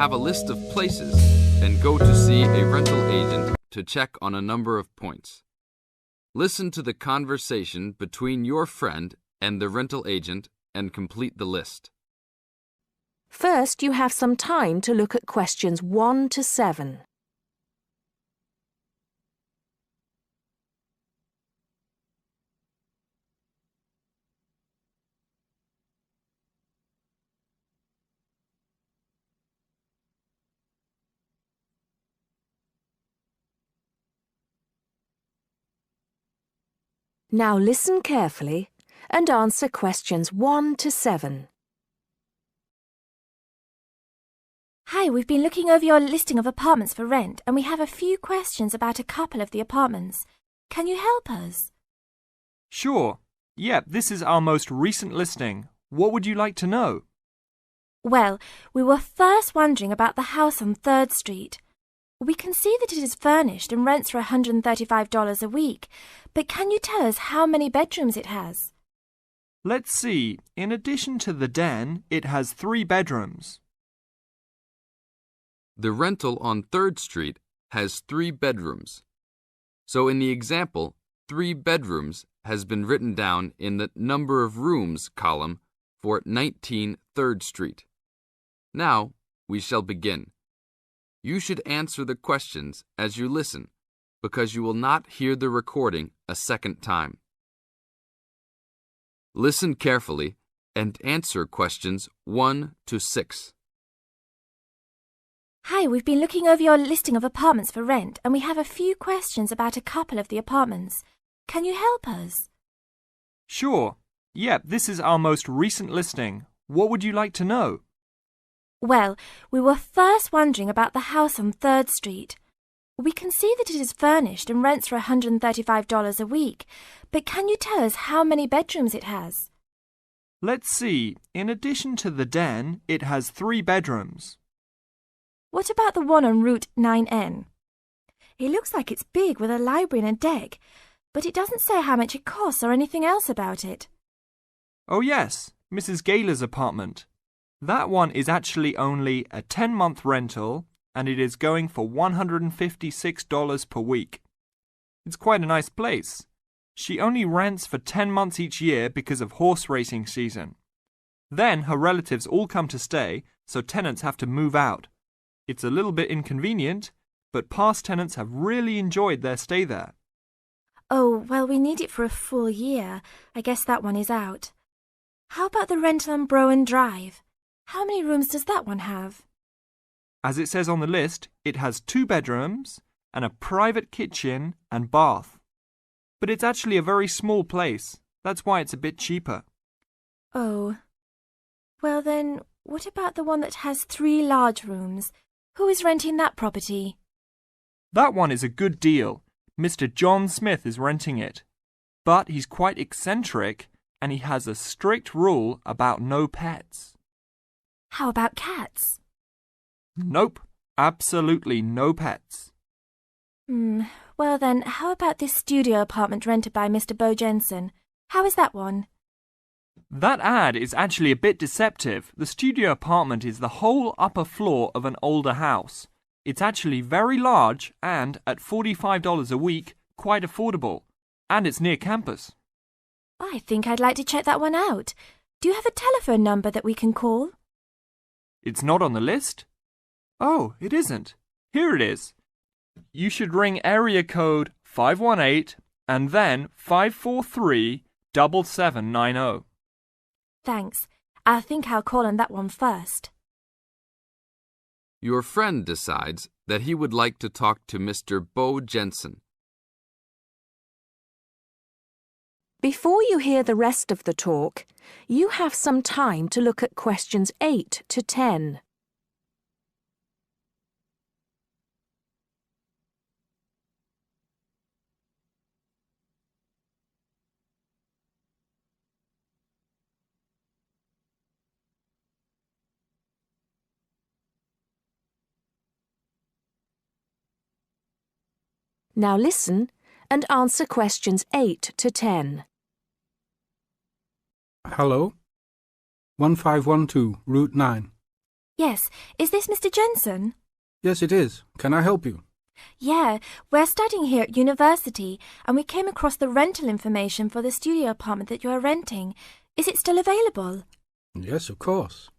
have a list of places and go to see a rental agent to check on a number of points. Listen to the conversation between your friend and the rental agent and complete the list. First, you have some time to look at questions 1 to 7. Now listen carefully and answer questions 1 to 7. Hi, we've been looking over your listing of apartments for rent and we have a few questions about a couple of the apartments. Can you help us? Sure. Yep, this is our most recent listing. What would you like to know? Well, we were first wondering about the house on 3rd Street. We can see that it is furnished and rents for $135 a week, but can you tell us how many bedrooms it has? Let's see. In addition to the den, it has 3 bedrooms. The rental on 3rd Street has 3 bedrooms. So in the example, 3 bedrooms has been written down in the number of rooms column for 19 3rd Street. Now we shall begin. You should answer the questions as you listen, because you will not hear the recording a second time. Listen carefully and answer questions 1 to 6. Hi, we've been looking over your listing of apartments for rent and we have a few questions about a couple of the apartments. Can you help us? Sure. Yep, this is our most recent listing. What would you like to know? Well, we were first wondering about the house on 3rd Street. We can see that it is furnished and rents for $135 a week, but can you tell us how many bedrooms it has? Let's see. In addition to the den, it has 3 bedrooms. What about the one on Route 9N? It looks like it's big with a library and a deck, but it doesn't say how much it costs or anything else about it. Oh yes, Mrs. Gaylor's apartment. That one is actually only a 10-month rental and it is going for $156 per week. It's quite a nice place. She only rents for 10 months each year because of horse racing season. Then her relatives all come to stay, so tenants have to move out. It's a little bit inconvenient, but past tenants have really enjoyed their stay there. Oh, well, we need it for a full year. I guess that one is out. How about the rental on Browen Drive? How many rooms does that one have? As it says on the list, it has 2 bedrooms and a private kitchen and bath. But it's actually a very small place. That's why it's a bit cheaper. Oh. Well then, what about the one that has 3 large rooms? Who is renting that property? That one is a good deal. Mr. John Smith is renting it. But he's quite eccentric and he has a strict rule about no pets. How about cats? Nope, absolutely no pets. Well then, how about this studio apartment rented by Mr. Bo Jenson? How is that one? That ad is actually a bit deceptive. The studio apartment is the whole upper floor of an older house. It's actually very large and, at $45 a week, quite affordable. And it's near campus. I think I'd like to check that one out. Do you have a telephone number that we can call? It's not on the list? Oh, it isn't. Here it is. You should ring area code 518 and then 543-7790. Thanks. I think I'll call on that one first. Your friend decides that he would like to talk to Mr. Bo Jenson. Before you hear the rest of the talk, you have some time to look at questions 8 to 10. Now listen and answer questions 8 to 10. Hello. 1512, Route 9. Yes, is this Mr. Jenson? Yes, it is. Can I help you? Yeah, we're studying here at university and we came across the rental information for the studio apartment that you are renting. Is it still available? Yes, of course.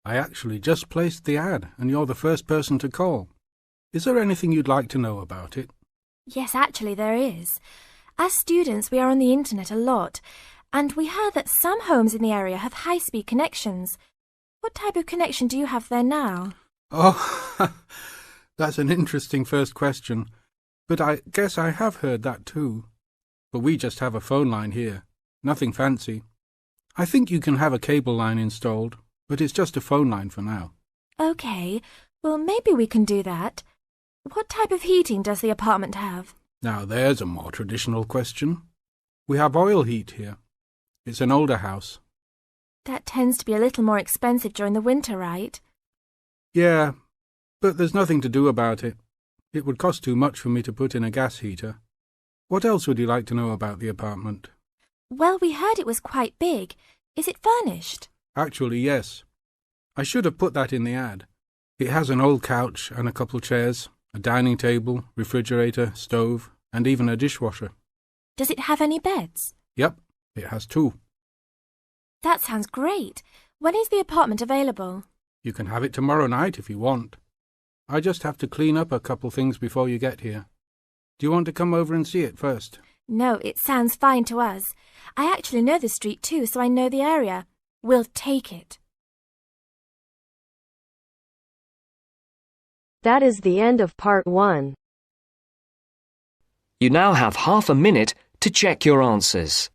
I actually just placed the ad and you're the first person to call. Is there anything you'd like to know about it? Yes, actually there is. As students, we are on the internet a lot, and we heard that some homes in the area have high-speed connections. What type of connection do you have there now? Oh, that's an interesting first question. But I guess I have heard that too. But we just have a phone line here. Nothing fancy. I think you can have a cable line installed, but it's just a phone line for now. Okay, well maybe we can do that. What type of heating does the apartment have? Now there's a more traditional question. We have oil heat here. It's an older house. That tends to be a little more expensive during the winter, right? Yeah, but there's nothing to do about it. It would cost too much for me to put in a gas heater. What else would you like to know about the apartment? Well, we heard it was quite big. Is it furnished? Actually, yes. I should have put that in the ad. It has an old couch and a couple chairs, a dining table, refrigerator, stove, and even a dishwasher. Does it have any beds? Yep, it has 2. That sounds great. When is the apartment available? You can have it tomorrow night if you want. I just have to clean up a couple things before you get here. Do you want to come over and see it first? No, it sounds fine to us. I actually know the street too, so I know the area. We'll take it. That is the end of part 1. You now have half a minute to check your answers.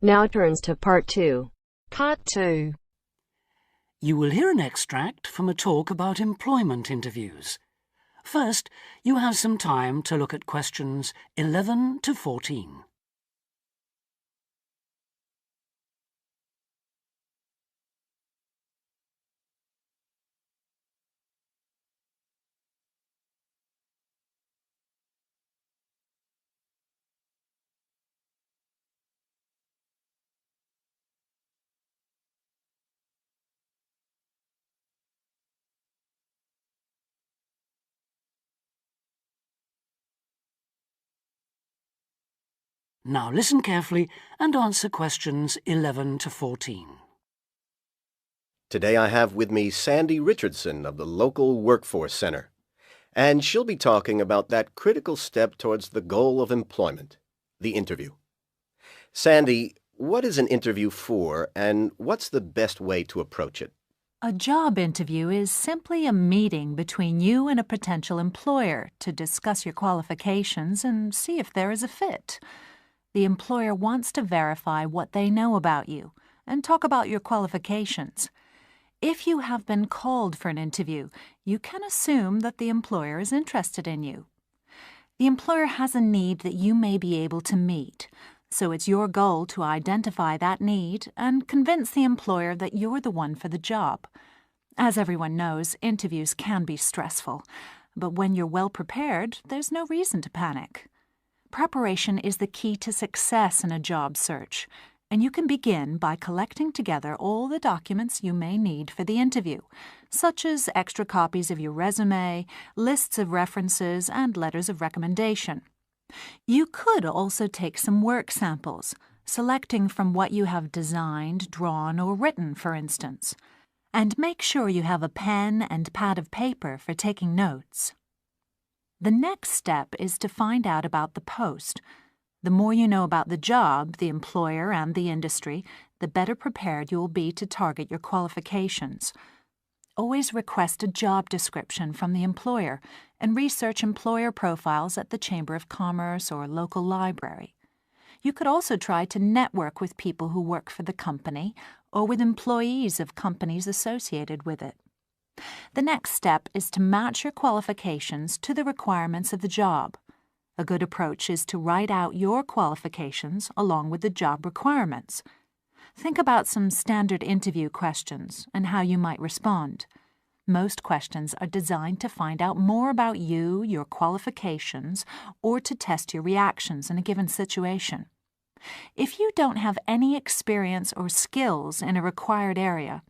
Now turns to part 2. Part 2. You will hear an extract from a talk about employment interviews. First, you have some time to look at questions 11 to 14. Now listen carefully and answer questions 11 to 14. Today I have with me Sandy Richardson of the local Workforce Center, and she'll be talking about that critical step towards the goal of employment, the interview. Sandy, what is an interview for, and what's the best way to approach it? A job interview is simply a meeting between you and a potential employer to discuss your qualifications and see if there is a fit. The employer wants to verify what they know about you and talk about your qualifications. If you have been called for an interview, you can assume that the employer is interested in you. The employer has a need that you may be able to meet, so it's your goal to identify that need and convince the employer that you're the one for the job. As everyone knows, interviews can be stressful, but when you're well prepared, there's no reason to panic. Preparation is the key to success in a job search, and you can begin by collecting together all the documents you may need for the interview, such as extra copies of your resume, lists of references, and letters of recommendation. You could also take some work samples, selecting from what you have designed, drawn, or written, for instance. And make sure you have a pen and pad of paper for taking notes. The next step is to find out about the post. The more you know about the job, the employer, and the industry, the better prepared you will be to target your qualifications. Always request a job description from the employer and research employer profiles at the Chamber of Commerce or local library. You could also try to network with people who work for the company or with employees of companies associated with it. The next step is to match your qualifications to the requirements of the job. A good approach is to write out your qualifications along with the job requirements. Think about some standard interview questions and how you might respond. Most questions are designed to find out more about you, your qualifications, or to test your reactions in a given situation. If you don't have any experience or skills in a required area,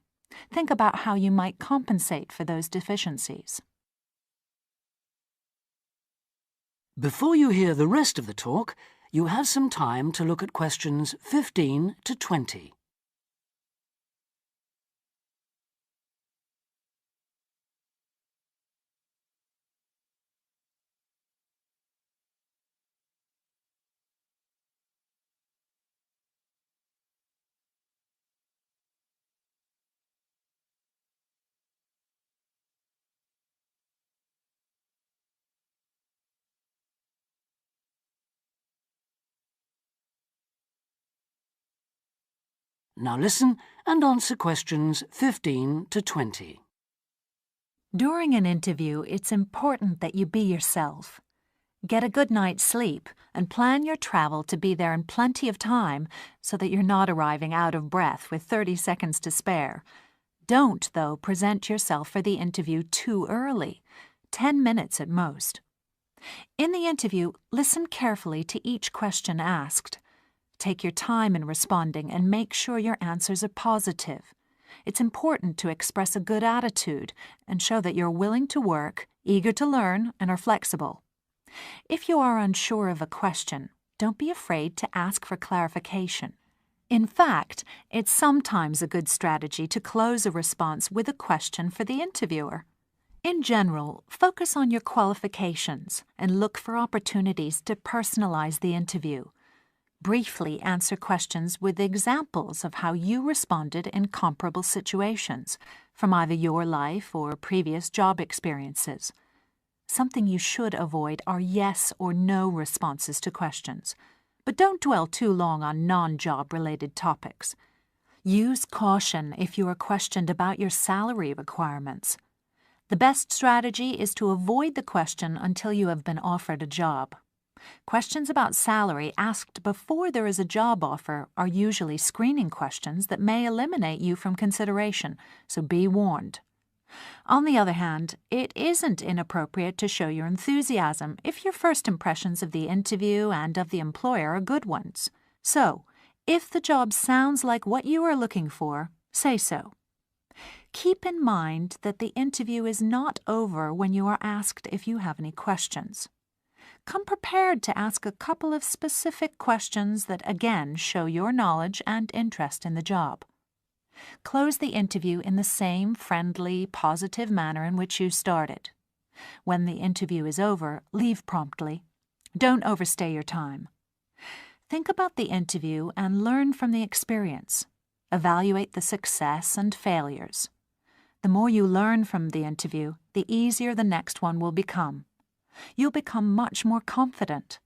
think about how you might compensate for those deficiencies. Before you hear the rest of the talk, you have some time to look at questions 15 to 20. Now listen and answer questions 15 to 20. During an interview, it's important that you be yourself. Get a good night's sleep and plan your travel to be there in plenty of time so that you're not arriving out of breath with 30 seconds to spare. Don't, though, present yourself for the interview too early, 10 minutes at most. In the interview, listen carefully to each question asked. Take your time in responding and make sure your answers are positive. It's important to express a good attitude and show that you're willing to work, eager to learn, and are flexible. If you are unsure of a question, don't be afraid to ask for clarification. In fact, it's sometimes a good strategy to close a response with a question for the interviewer. In general, focus on your qualifications and look for opportunities to personalize the interview. Briefly answer questions with examples of how you responded in comparable situations, from either your life or previous job experiences. Something you should avoid are yes or no responses to questions, but don't dwell too long on non-job related topics. Use caution if you are questioned about your salary requirements. The best strategy is to avoid the question until you have been offered a job. Questions about salary asked before there is a job offer are usually screening questions that may eliminate you from consideration, so be warned. On the other hand, it isn't inappropriate to show your enthusiasm if your first impressions of the interview and of the employer are good ones. So, if the job sounds like what you are looking for, say so. Keep in mind that the interview is not over when you are asked if you have any questions. Come prepared to ask a couple of specific questions that again show your knowledge and interest in the job. Close the interview in the same friendly, positive manner in which you started. When the interview is over, leave promptly. Don't overstay your time. Think about the interview and learn from the experience. Evaluate the success and failures. The more you learn from the interview, the easier the next one will become. You'll become much more confident.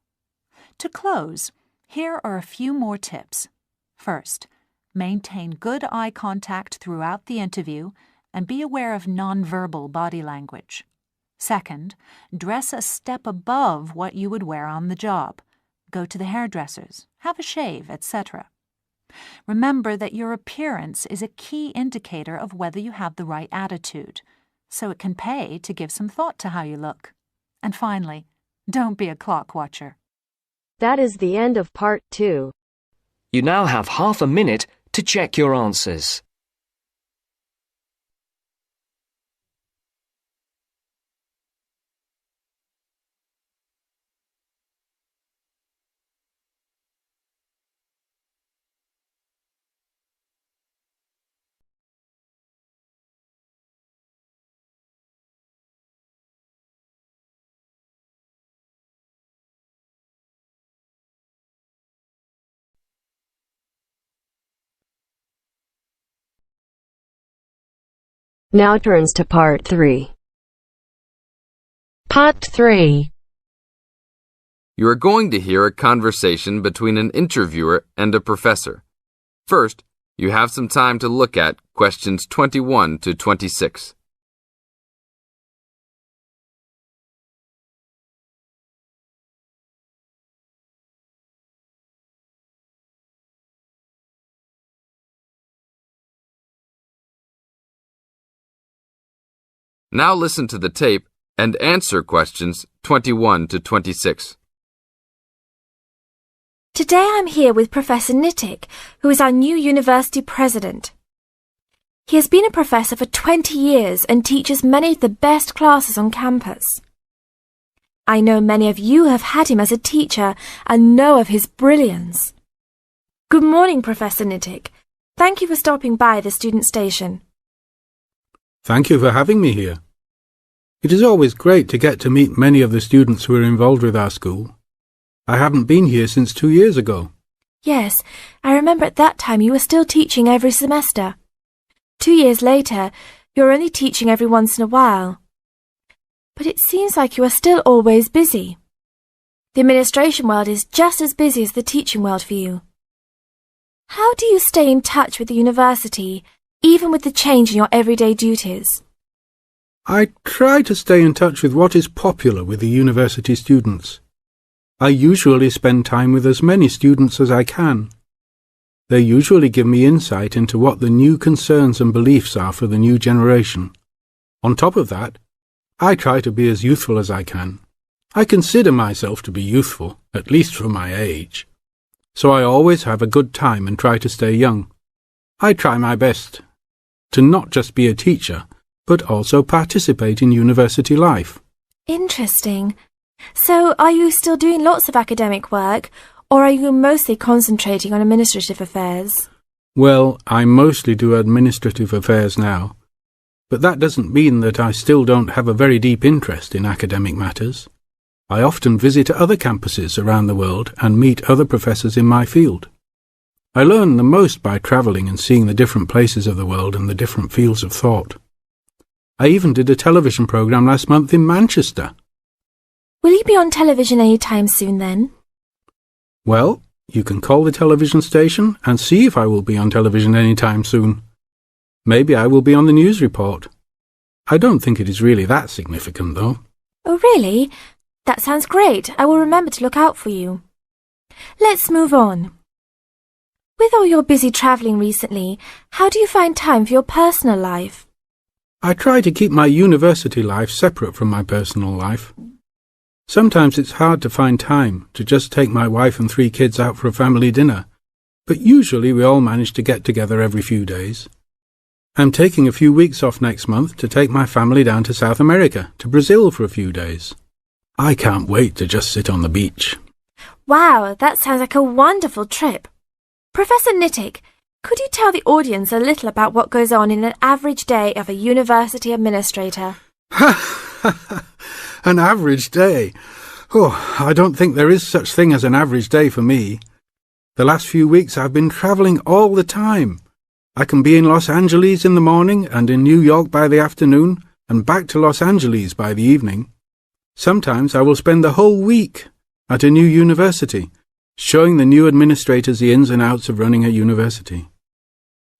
To close, here are a few more tips. First, maintain good eye contact throughout the interview and be aware of nonverbal body language. Second, dress a step above what you would wear on the job. Go to the hairdressers, have a shave, etc. Remember that your appearance is a key indicator of whether you have the right attitude, so it can pay to give some thought to how you look. And finally, don't be a clock watcher. That is the end of part 2. You now have half a minute to check your answers. Now turns to part 3. Part 3. You are going to hear a conversation between an interviewer and a professor. First, you have some time to look at questions 21 to 26. Now listen to the tape and answer questions 21 to 26. Today I'm here with Professor Nittick, who is our new university president. He has been a professor for 20 years and teaches many of the best classes on campus. I know many of you have had him as a teacher and know of his brilliance. Good morning, Professor Nittick. Thank you for stopping by the student station. Thank you for having me here. It is always great to get to meet many of the students who are involved with our school. I haven't been here since 2 years ago. Yes, I remember at that time you were still teaching every semester. 2 years later, you're only teaching every once in a while. But it seems like you are still always busy. The administration world is just as busy as the teaching world for you. How do you stay in touch with the university, even with the change in your everyday duties? I try to stay in touch with what is popular with the university students. I usually spend time with as many students as I can. They usually give me insight into what the new concerns and beliefs are for the new generation. On top of that, I try to be as youthful as I can. I consider myself to be youthful, at least for my age. So I always have a good time and try to stay young. I try my best to not just be a teacher, but also participate in university life. Interesting. So, are you still doing lots of academic work, or are you mostly concentrating on administrative affairs? Well, I mostly do administrative affairs now, but that doesn't mean that I still don't have a very deep interest in academic matters. I often visit other campuses around the world and meet other professors in my field. I learn the most by travelling and seeing the different places of the world and the different fields of thought. I even did a television programme last month in Manchester. Will you be on television any time soon then? Well, you can call the television station and see if I will be on television any time soon. Maybe I will be on the news report. I don't think it is really that significant, though. Oh, really? That sounds great. I will remember to look out for you. Let's move on. With all your busy travelling recently, how do you find time for your personal life? I try to keep my university life separate from my personal life. Sometimes it's hard to find time to just take my wife and 3 kids out for a family dinner, but usually we all manage to get together every few days. I'm taking a few weeks off next month to take my family down to South America, to Brazil for a few days. I can't wait to just sit on the beach. Wow, that sounds like a wonderful trip. Professor Nittick, could you tell the audience a little about what goes on in an average day of a university administrator? An average day? Oh, I don't think there is such thing as an average day for me. The last few weeks I've been travelling all the time. I can be in Los Angeles in the morning and in New York by the afternoon and back to Los Angeles by the evening. Sometimes I will spend the whole week at a new university, showing the new administrators the ins and outs of running a university.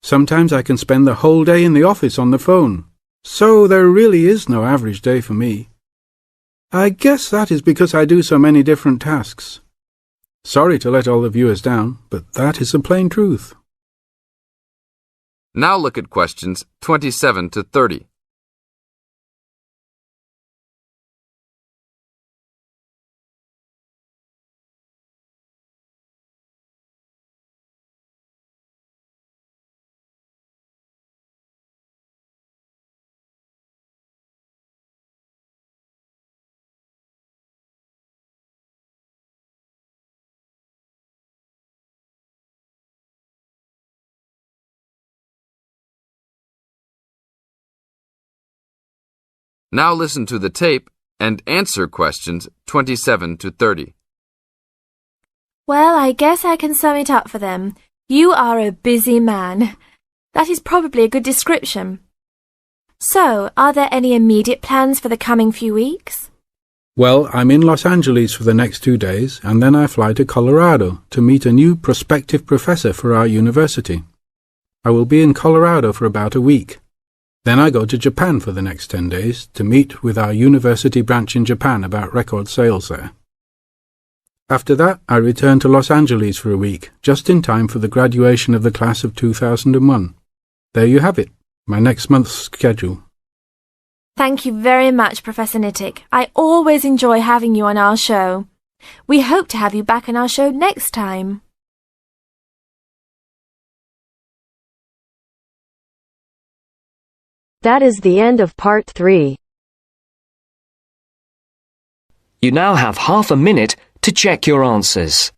Sometimes I can spend the whole day in the office on the phone. So there really is no average day for me. I guess that is because I do so many different tasks. Sorry to let all the viewers down, but that is the plain truth. Now look at questions 27 to 30. Now listen to the tape and answer questions 27 to 30. Well, I guess I can sum it up for them. You are a busy man. That is probably a good description. So, are there any immediate plans for the coming few weeks? Well, I'm in Los Angeles for the next 2 days, and then I fly to Colorado to meet a new prospective professor for our university. I will be in Colorado for about a week. Then I go to Japan for the next 10 days to meet with our university branch in Japan about record sales there. After that, I return to Los Angeles for a week, just in time for the graduation of the class of 2001. There you have it, my next month's schedule. Thank you very much, Professor Nittick. I always enjoy having you on our show. We hope to have you back on our show next time. That is the end of part 3. You now have half a minute to check your answers.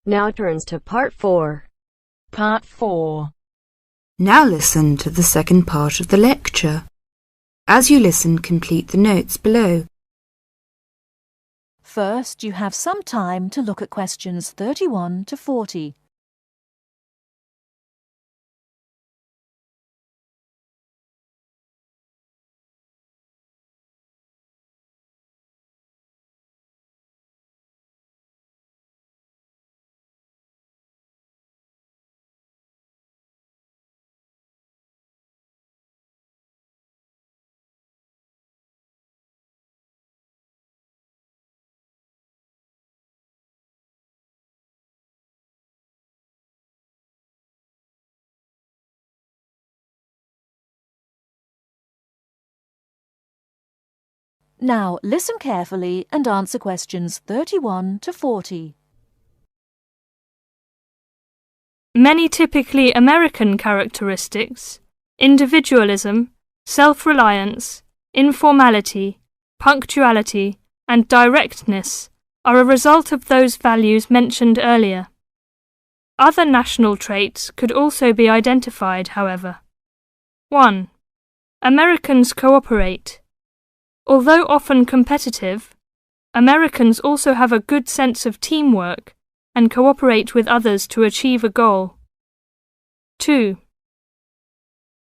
Now turns to part 4. Part 4. Now listen to the second part of the lecture. As you listen, complete the notes below. First, you have some time to look at questions 31 to 40. Now, listen carefully and answer questions 31 to 40. Many typically American characteristics, individualism, self-reliance, informality, punctuality, and directness, are a result of those values mentioned earlier. Other national traits could also be identified, however. 1. Americans cooperate. Although often competitive, Americans also have a good sense of teamwork and cooperate with others to achieve a goal. 2.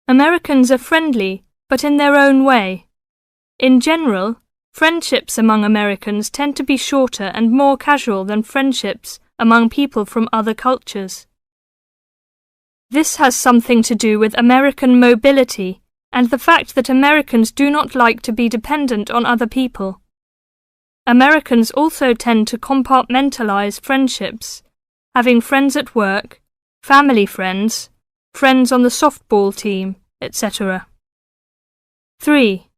Americans are friendly, but in their own way. In general, friendships among Americans tend to be shorter and more casual than friendships among people from other cultures. This has something to do with American mobility and the fact that Americans do not like to be dependent on other people. Americans also tend to compartmentalize friendships, having friends at work, family friends, friends on the softball team, etc. 3.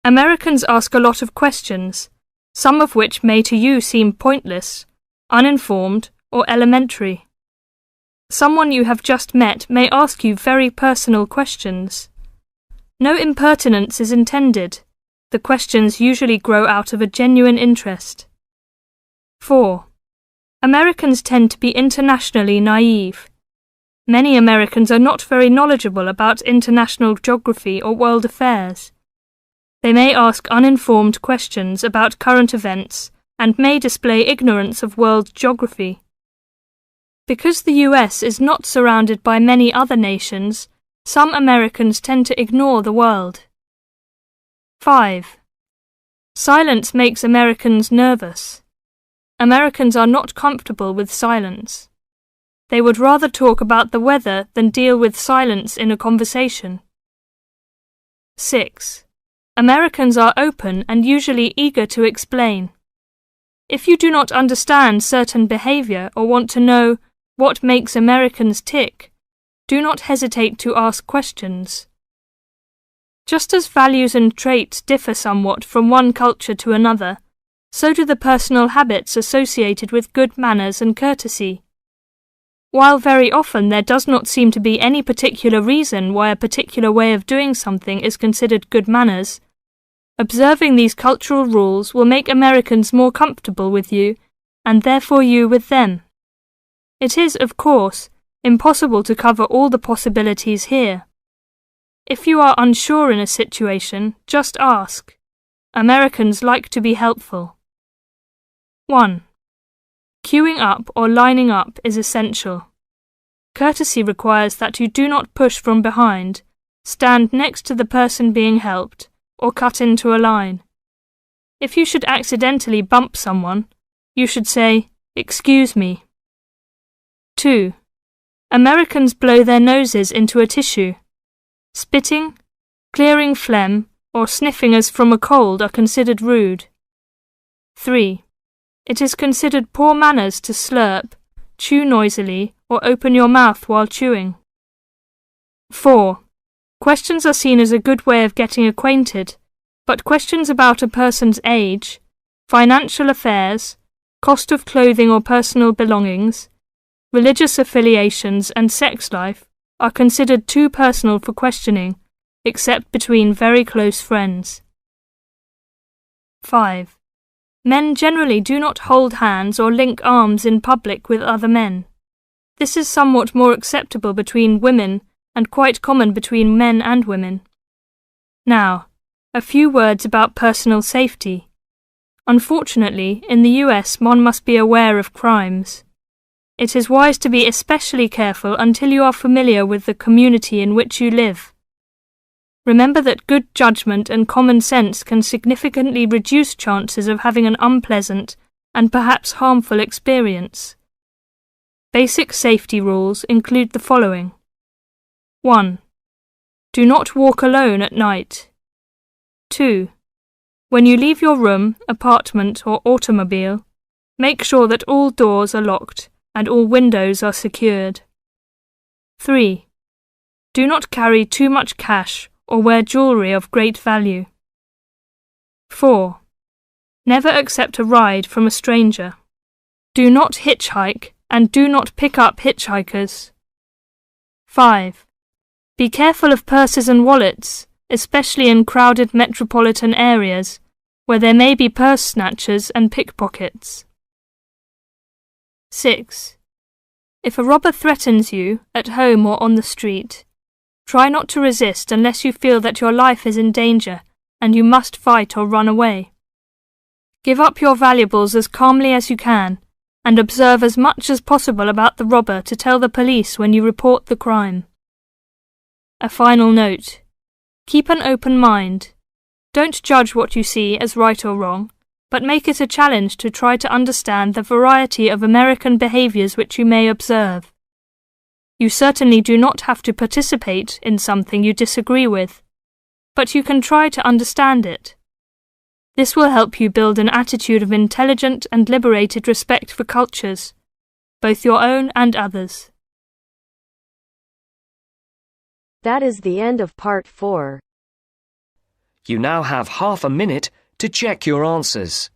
Americans ask a lot of questions, some of which may to you seem pointless, uninformed, or elementary. Someone you have just met may ask you very personal questions. No impertinence is intended. The questions usually grow out of a genuine interest. 4. Americans tend to be internationally naive. Many Americans are not very knowledgeable about international geography or world affairs. They may ask uninformed questions about current events and may display ignorance of world geography. Because the US is not surrounded by many other nations, some Americans tend to ignore the world. 5. Silence makes Americans nervous. Americans are not comfortable with silence. They would rather talk about the weather than deal with silence in a conversation. 6. Americans are open and usually eager to explain. If you do not understand certain behavior or want to know what makes Americans tick, do not hesitate to ask questions. Just as values and traits differ somewhat from one culture to another, so do the personal habits associated with good manners and courtesy. While very often there does not seem to be any particular reason why a particular way of doing something is considered good manners, observing these cultural rules will make Americans more comfortable with you, and therefore you with them. It is, of course, impossible to cover all the possibilities here. If you are unsure in a situation, just ask. Americans like to be helpful. 1. Queuing up or lining up is essential. Courtesy requires that you do not push from behind, stand next to the person being helped, or cut into a line. If you should accidentally bump someone, you should say, "Excuse me." 2. Americans blow their noses into a tissue. Spitting, clearing phlegm, or sniffing as from a cold are considered rude. 3. It is considered poor manners to slurp, chew noisily, or open your mouth while chewing. 4. Questions are seen as a good way of getting acquainted, but questions about a person's age, financial affairs, cost of clothing or personal belongings, religious affiliations and sex life are considered too personal for questioning, except between very close friends. 5. Men generally do not hold hands or link arms in public with other men. This is somewhat more acceptable between women and quite common between men and women. Now, a few words about personal safety. Unfortunately, in the US one must be aware of crimes. It is wise to be especially careful until you are familiar with the community in which you live. Remember that good judgment and common sense can significantly reduce chances of having an unpleasant and perhaps harmful experience. Basic safety rules include the following. 1. Do not walk alone at night. 2. When you leave your room, apartment, or automobile, make sure that all doors are locked and all windows are secured. 3. Do not carry too much cash or wear jewellery of great value. 4. Never accept a ride from a stranger. Do not hitchhike and do not pick up hitchhikers. 5. Be careful of purses and wallets, especially in crowded metropolitan areas where there may be purse snatchers and pickpockets. 6. If a robber threatens you, at home or on the street, try not to resist unless you feel that your life is in danger and you must fight or run away. Give up your valuables as calmly as you can and observe as much as possible about the robber to tell the police when you report the crime. A final note. Keep an open mind. Don't judge what you see as right or wrong, but make it a challenge to try to understand the variety of American behaviours which you may observe. You certainly do not have to participate in something you disagree with, but you can try to understand it. This will help you build an attitude of intelligent and liberated respect for cultures, both your own and others. That is the end of part 4. You now have half a minute to check your answers.